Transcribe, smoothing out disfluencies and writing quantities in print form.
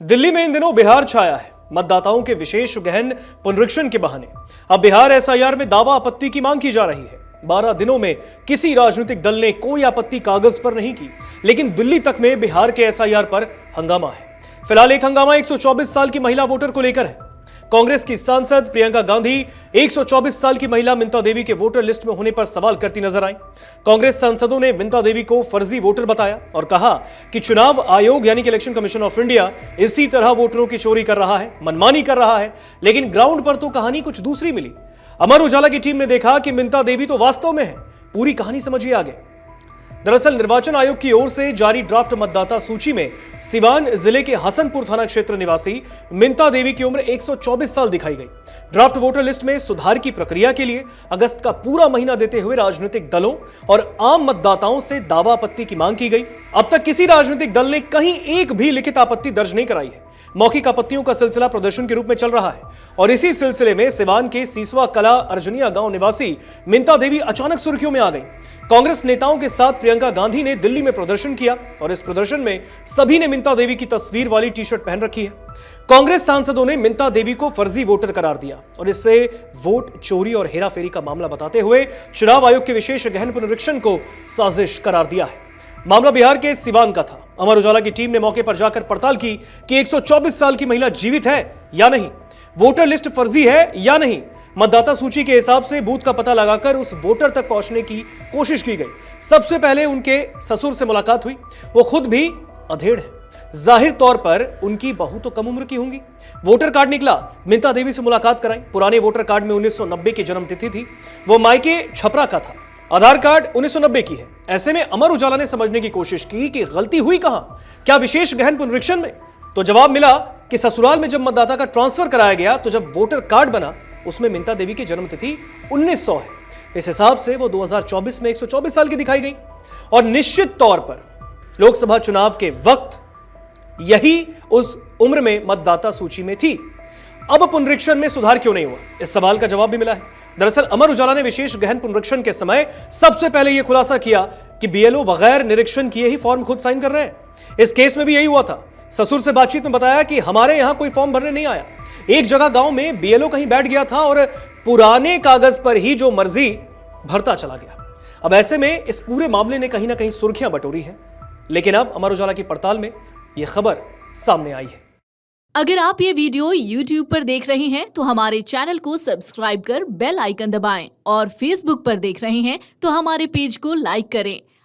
दिल्ली में इन दिनों बिहार छाया है मतदाताओं के विशेष गहन पुनरीक्षण के बहाने। अब बिहार एसआईआर में दावा आपत्ति की मांग की जा रही है। 12 दिनों में किसी राजनीतिक दल ने कोई आपत्ति कागज पर नहीं की, लेकिन दिल्ली तक में बिहार के एसआईआर पर हंगामा है। फिलहाल एक हंगामा 124 साल की महिला वोटर को लेकर है। कांग्रेस की सांसद प्रियंका गांधी 124 साल की महिला मिंता देवी के वोटर लिस्ट में होने पर सवाल करती नजर आई। कांग्रेस सांसदों ने मिंता देवी को फर्जी वोटर बताया और कहा कि चुनाव आयोग यानी कि इलेक्शन कमीशन ऑफ इंडिया इसी तरह वोटरों की चोरी कर रहा है, मनमानी कर रहा है। लेकिन ग्राउंड पर तो कहानी कुछ दूसरी मिली। अमर उजाला की टीम ने देखा कि मिंता देवी तो वास्तव में है। पूरी कहानी समझिए आगे। दरअसल निर्वाचन आयोग की ओर से जारी ड्राफ्ट मतदाता सूची में सिवान जिले के हसनपुर थाना क्षेत्र निवासी मिंता देवी की उम्र 124 साल दिखाई गई। ड्राफ्ट वोटर लिस्ट में सुधार की प्रक्रिया के लिए अगस्त का पूरा महीना देते हुए राजनीतिक दलों और आम मतदाताओं से दावा आपत्ति की मांग की गई। अब तक किसी राजनीतिक दल ने कहीं एक भी लिखित आपत्ति दर्ज नहीं कराई है। मौखिक आपत्तियों का सिलसिला प्रदर्शन के रूप में चल रहा है और इसी सिलसिले में सिवान के सीसवा कला अर्जुनिया गांव निवासी मिंता देवी अचानक सुर्खियों में आ गई। कांग्रेस नेताओं के साथ प्रियंका गांधी ने दिल्ली में प्रदर्शन किया और इस प्रदर्शन में सभी ने मिंता देवी की तस्वीर वाली टी शर्ट पहन रखी है। कांग्रेस सांसदों ने मिंता देवी को फर्जी वोटर करार दिया और इससे वोट चोरी और हेराफेरी का मामला बताते हुए चुनाव आयोग के विशेष गहन पुनरीक्षण को साजिश करार दिया है। मामला बिहार के सिवान का था। अमर उजाला की टीम ने मौके पर जाकर पड़ताल की कि 124 साल की महिला जीवित है या नहीं, वोटर लिस्ट फर्जी है या नहीं। मतदाता सूची के हिसाब से बूथ का पता लगाकर उस वोटर तक पहुंचने की कोशिश की गई। सबसे पहले उनके ससुर से मुलाकात हुई। वो खुद भी अधेड़ है। जाहिर तौर पर उनकी बहू तो कम उम्र की होंगी। वोटर कार्ड निकला, मिंता देवी से मुलाकात कराई। पुराने वोटर कार्ड में 1990 की जन्म तिथि थी। वो मायके छपरा का था। आधार कार्ड 1990 की है। ऐसे में अमर उजाला ने समझने की कोशिश की कि गलती हुई कहां, क्या विशेष गहन पुनरीक्षण में? तो जवाब मिला कि ससुराल में जब मतदाता का ट्रांसफर कराया गया तो जब वोटर कार्ड बना उसमें मिंता देवी की जन्म तिथि 1900 है। इस हिसाब से वो 2024 में 124 साल की दिखाई गई और निश्चित तौर पर लोकसभा चुनाव के वक्त यही उस उम्र में मतदाता सूची में थी। अब पुनरीक्षण में सुधार क्यों नहीं हुआ, इस सवाल का जवाब भी मिला है। दरअसल अमर उजाला ने विशेष गहन पुनरीक्षण के समय सबसे पहले यह खुलासा किया कि बीएलओ बगैर निरीक्षण किए ही फॉर्म खुद साइन कर रहे हैं। इस केस में भी यही हुआ था। ससुर से बातचीत में बताया कि हमारे यहां कोई फॉर्म भरने नहीं आया। एक जगह गांव में बीएलओ कहीं बैठ गया था और पुराने कागज पर ही जो मर्जी भरता चला गया। अब ऐसे में इस पूरे मामले ने कहीं ना कहीं सुर्खियां बटोरी हैं, लेकिन अब अमर उजाला की पड़ताल में यह खबर सामने आई है। अगर आप ये वीडियो YouTube पर देख रहे हैं तो हमारे चैनल को सब्सक्राइब कर बेल आइकन दबाएं और Facebook पर देख रहे हैं तो हमारे पेज को लाइक करें।